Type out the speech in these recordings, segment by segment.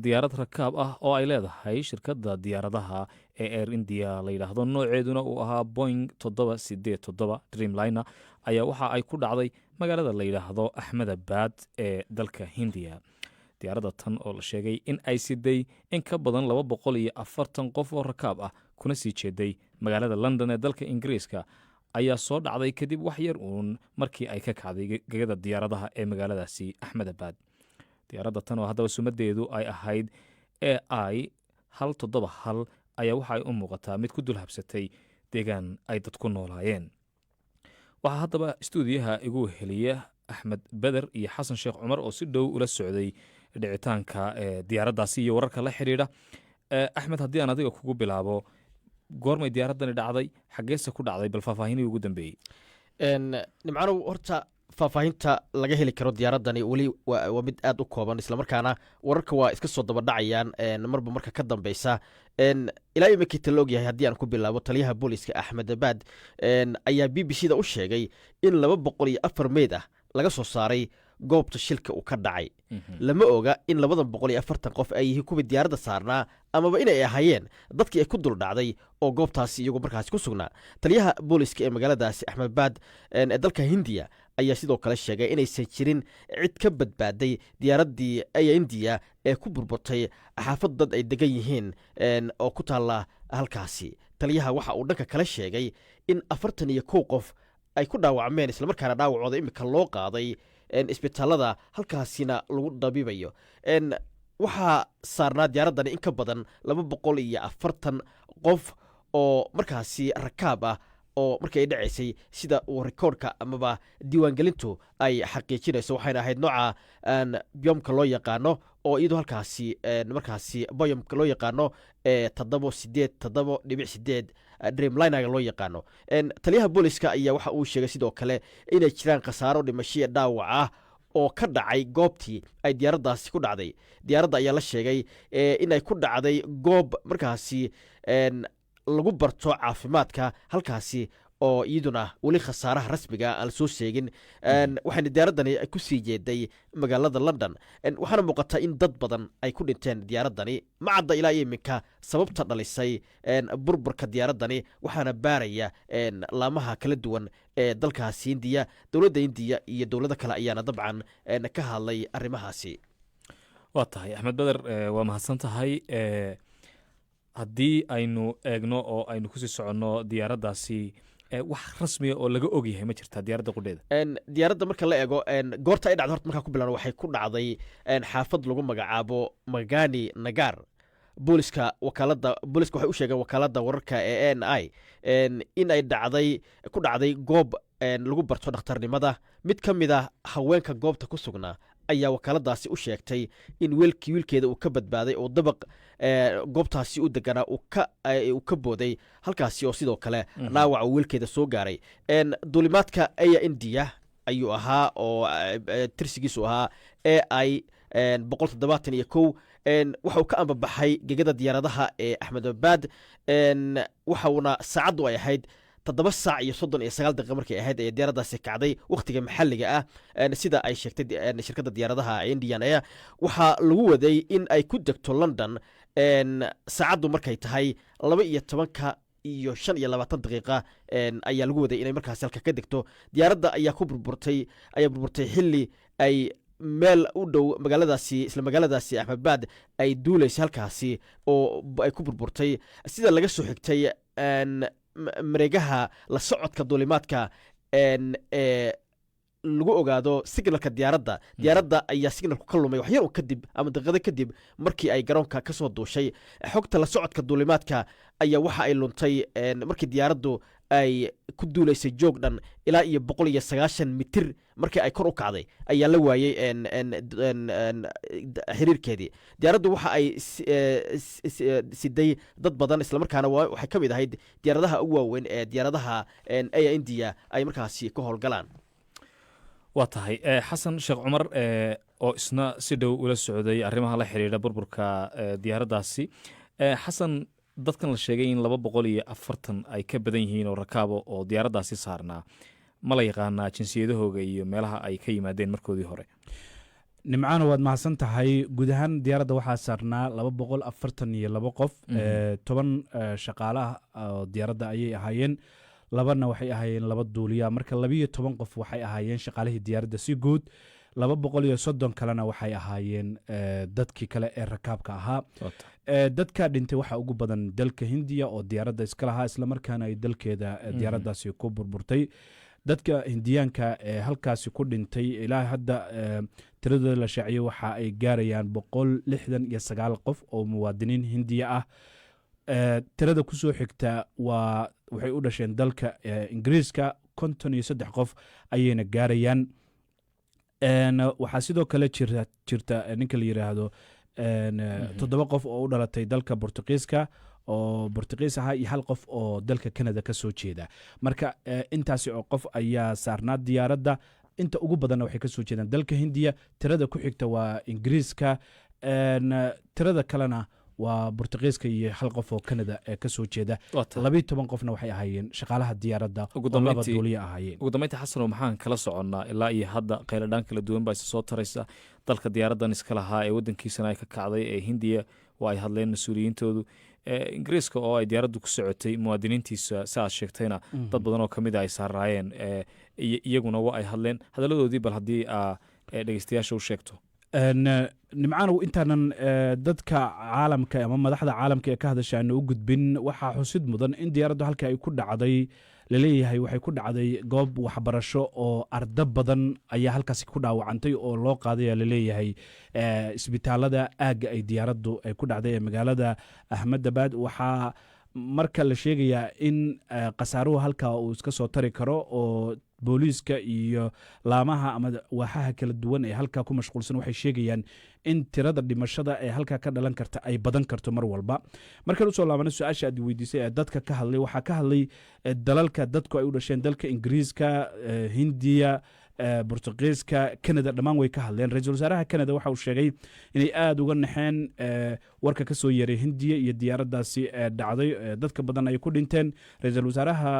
diyaarad rakaab ah oo ay leedahay shirkadda diyaaradaha ee Air India la yidhaahdo nooceeduna uu ahaa Boeing 787 Dreamliner ayaa waxa ay ku dhacday magaalada la yidhaahdo Ahmedabad ee dalka Hindiya. diyaaradda tan oo la sheegay in ay siday in ka badan 240 qof oo rakaab ah kuna sii jeeday magaalada London ee dalka Ingiriiska ayaa soo dhacday kadib wax yar uun markii ay ka kacday gegada diyaaradaha ee magaaladaasi Ahmedabad. diyaaradda tan oo haddaba sumadeedu ay ahayd AI 171 ayaa waxa ay u muuqataa mid ku dul habsatay deegaan ay dadku noolaayeen. waxaa haddaba istuudiyaha igu heliya Axmed Beder iyo Xasan Sheekh Cumar oo si dhow ula socday dhicitaanka diyaaraddaasi iyo wararka la xidhiidha. Axmed, haddii aan adiga kugu bilaabo, goormay diyaaraddani dhacday, xaggeese ku dhacday, bal faahfaahinii ugu dambeeyey. nimcanow horta faahfaahinta laga heli karo diyaaradani weli waa mid aad u kooban, islamarkaana wararka waa iska soo dabadhacayaan marba marka ka dambeysa. ilaa iminkii ta la ogyahay, haddii aan ku bilaabo, taliyaha booliska Ahmedabad ayaa b b c da u sheegay in 204 meyd ah laga soo saaray goobta shilka uu ka dhacay. lama oga in 240 qof ay yihiin kuwii diyaaradda saarnaa amaba inay ahaayeen dadkii ay ku dul dhacday oo goobtaasi iyagu markaasi ku sugnaa. taliyaha booliska ee magaaladaasi Ahmedabad ee dalka Hindiya ayaa sidoo kale sheegay inaysan jirin cid ka badbaaday diyaaraddii Air India ee ku burburtay xaafad dad ay degan yihiin oo ku taalla halkaasi. taliyaha waxa uu dhanka kale sheegay in 41 qof ay ku dhaawacmeen, islamarkaana dhaawacooda imika loo qaaday isbitaalada, halkaasina lagu dabiibayo. waxaa saarnaa diyaaraddani in ka badan 240 qof oo markaasi rakaab ah oo markii ay dhacaysay, sida uu rikoodhka amaba diiwaangelintu ay xaqiijinayso. waxayna ahayd nooca byomka loo yaqaano oo iyadoo halkaasi markaasi boyomka loo yaqaano 787.8 Dreamliner loo yaqaano. taliyaha booliska ayaa waxa uu sheegay sidoo kale inay jiraan khasaaro dhimasho iyo dhaawac ah oo ka dhacay goobtii ay diyaaraddaasi ku dhacday. diyaaradda ayaa la sheegay inay ku dhacday goob markaasi lagu barto caafimaadka, halkaasi oo iyaduna weli khasaaraha rasmiga aan la soo sheegin. waxayna diyaaraddani ku sii jeeday magaalada London. waxaana muuqata in dad badan ay ku dhinteen diyaaraddani. ma cadda ilaa iminka sababta dhalisay burburka diyaaraddani, waxaana baaraya laamaha kala duwan ee dalkaasi Hindiya. dowladda Hindiya iyo dowlado kale ayaana dabcan ka hadlay arrimahaasi. waa tahay Axmed Beder, waa mahadsan tahay. haddii aynu eegno oo aynu kusii soconno diyaaraddaasi, wax rasmiya oo laga ogyahay ma jirtaa diyaaradda qudheeda? diyaaradda marka la eego goorta ay dhacday, horta markaa ku bilaano waxay ku dhacday xaafad lagu magacaabo Magani Nagar. booliska waxay u sheegeen wakaaladda wararka ee ANI in ay ku dhacday goob lagu barto dhakhtarnimada. mid ka mid ah haweenka goobta ku sugnaa ayaa wakaaladaasi u sheegtay in wiilkeeda uu ka badbaaday oo dabaq goobtaasi u deganaa uu ka booday, halkaasi oo sidoo kale dhaawac uu wiilkeeda soo gaaray. duulimaadka Air India ayuu ahaa oo tirsigiisu ahaa AI 171. waxa uu ka ambabaxay gegada diyaaradaha ee Ahmedabad. waxauna saacaddu ay ahayd 7:39 markay ahayd ee diyaaraddaasi kacday wakhtiga maxalliga ah. sida ay sheegtay shirkadda diyaaradaha Indian Air, waxaa lagu waday in ay ku degto London saacaddu markay tahay 12:25 ayaa lagu waday inay markaasi halka ka degto. diyaaradda ayaa burburtay xilli ay meel u dhow isla magaaladaasi Ahmedabad ay duulaysay, halkaasi oo ay ku burburtay. sida laga soo xigtay mareegaha la socodka duulimaadka ee lagu ogaado signalka diyaaradda ayaa signalku ka lumay waxyar kadib ama daqiiqado kadib markii ay garoonka ka soo duushay. xogta la socodka duulimaadka ayaa waxa ay luntay markii diyaaraddu ay ku duulaysay joog dhan ilaa iyo 190 mitir. markii ay kor u kacday ayaa la waayey xiriirkeedii. diyaaraddu waxa ay siday dad badan, islamarkaana waxay ka mid ahayd diyaaradaha ugu waaweyn ee diyaaradaha Air India ay markaasi ka howlgalaan. waa tahay Xasan Sheekh Cumar oo isna si dhow ula socday arrimaha la xiriira burburka diyaaraddaasi. Xasan, dadkan la sheegay in 240 ay ka badan yihiin oo rakaabo oo diyaaraddaasi saarnaa, ma la yaqaanaa jinsiyadahooga iyo meelaha ay ka yimaadeen markoodii hore? nimcaana waad mahadsan tahay guud ahaan diyaaradda waxaa saarnaa 242 qof 10 shaqaalaha oo diyaaradda ayay ahaayeen labana waxay ahaayeen laba duuliya marka 12 qof waxay ahaayeen shaqaalihii diyaaradda si guud 230 kalena waxay ahaayeen dadkii kale ee rakaabka ahaa dadka dhintay waxaa ugu badan dalka hindiya oo diyaaradda iska lahaa islamarkaana ay dalkeeda diyaaraddaasi ku burburtay dadka hindiyaanka ee halkaasi ku dhintay ilaa hadda tiradooda la shaaciyey waxa ay gaarayaan 169 qof oo muwaadiniin hindiya ah tirada kusoo xigta waxay u dhasheen dalka ingiriiska 53 qof ayayna gaarayaan waxaa sidoo kale jirta ninka la yiraahdo 7 qof oo u dhalatay dalka Portugiiska oo Portugiis ahaa iyo 1 qof oo dalka Canada ka soo jeeda marka intaasi oo qof ayaa saarnaa diyaaradda inta ugu badan waxay ka soo jeedaan dalka Hindiya tirada ku xigta waa Ingiriiska tirada kalena waa Portugiiska iyo 1 qof oo Canada ka soo jeeda 12 qofna waxay ahaayeen shaqaalaha diyaaradda laba duuliye ahaayeen ugu dambeyntii xasan maxaan kala soconnaa ilaa iyo hadda qayladhaan kala duwan baa soo taraysa dalka diyaaraddan iska lahaa ee waddankiisana ay ka kacday ee Hindiya waa ay hadleen mas'uuliyiintoodu ingiriiska oo ay diyaaraddu ku socotay muwaadiniintiisa si aad sheegtayna dad badan oo ka mid ay saaraayeen iyaguna waa ay hadleen hadalladoodii bal haddii dhegeystayaasha u sheegto nimcaanow intaanan dadka caalamka ama madaxda caalamka ee ka hadasha aanu u gudbin waxaa xusid mudan in diyaaraddu halka ay ku dhacday laleeyahay waxay ku dhacday goob waxbarasho oo arda badan ayaa halkaasi ku dhaawacantay oo loo qaaday laleeyahay isbitaalada aagga ay diyaaraddu ay ku dhacday ee magaalada Ahmedabad waxaa marka la sheegayaa in khasaaruhu halka uu iska soo tari karo oo booliiska iyo laamaha ama waaxaha kala duwan ee halka ku mashquulsan waxay sheegayaan in tirada dhimashada ee halka ka dhalan karta ay badan karto mar walba markaan usoo laabana su-aasha aad weydiisay ee dadka ka hadlay waxaa ka hadlay dalalka dadku ay u dhasheen dalka Ingiriiska Hindiya Portugiiska Canada dhammaan way ka hadleen ra-iisul wasaaraha Canada waxa uu sheegay inay aad uga naxeen warka ka soo yeeray Hindiya iyo diyaaraddaasi dhacday dadka badan ay ku dhinteen ra-iisul wasaaraha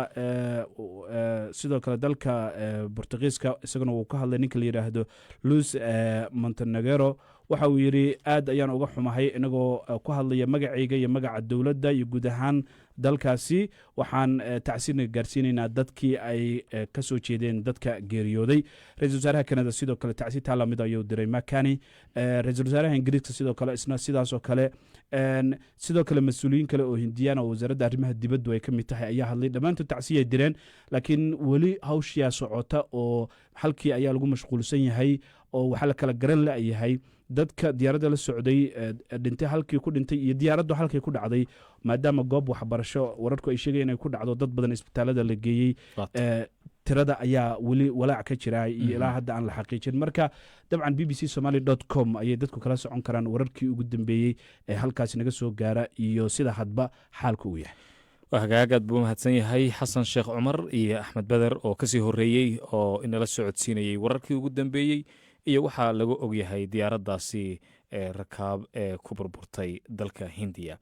sidoo kale dalka Portugiiska isaguna wuu ka hadlay ninka la yiraahdo Luis Montenegro waxa uu yiri aad ayaan uga xumahay inagoo ku hadlaya magacayga iyo magaca dowladda iyo guud ahaan dalkaasi waxaan tacsiin gaarsiinaynaa dadkii ay ka soo jeedeen dadka geeriyooday ra-iisul wasaaraha Canada sidoo kale tacsiin taalamid ayuu diray Makani ra-iisul wasaaraha Ingiriiska sidoo kale isna sidaas oo kale sidoo kale mas'uuliyiin kale oo Hindiyaan oo wasaaradda arrimaha dibadda ay ka mid tahay ayaa hadlay dhammaantood tacsiin ay direen laakiin weli hawshiya socota oo halkii ayaa lagu mashquulsan yahay oo waxa la kala garan la'yahay dadka diyaaradda la socday dhintay halkii ku dhintay iyo diyaaraddu halkii ku dhacday maadaama goob waxbarasho wararku ay sheegayeen inay ku dhacdo dad badan isbitaalada la geeyey tirada ayaa weli walaac ka jira iyo ilaa hadda aan la xaqiijin marka dabcan bbcsomali.com ayay dadku kala socon karaan wararkii ugu dambeeyey ee halkaasi naga soo gaara iyo sida hadba xaalku uu yahay hagaagaad buu mahadsan yahay xasan sheekh cumar iyo axmed beder oo kasii horeeyey oo inala socodsiinayey wararkii ugu dambeeyey iyo waxaa lagu ogyahay diyaaraddaasi rakaab ee ku burburtay dalka Hindiya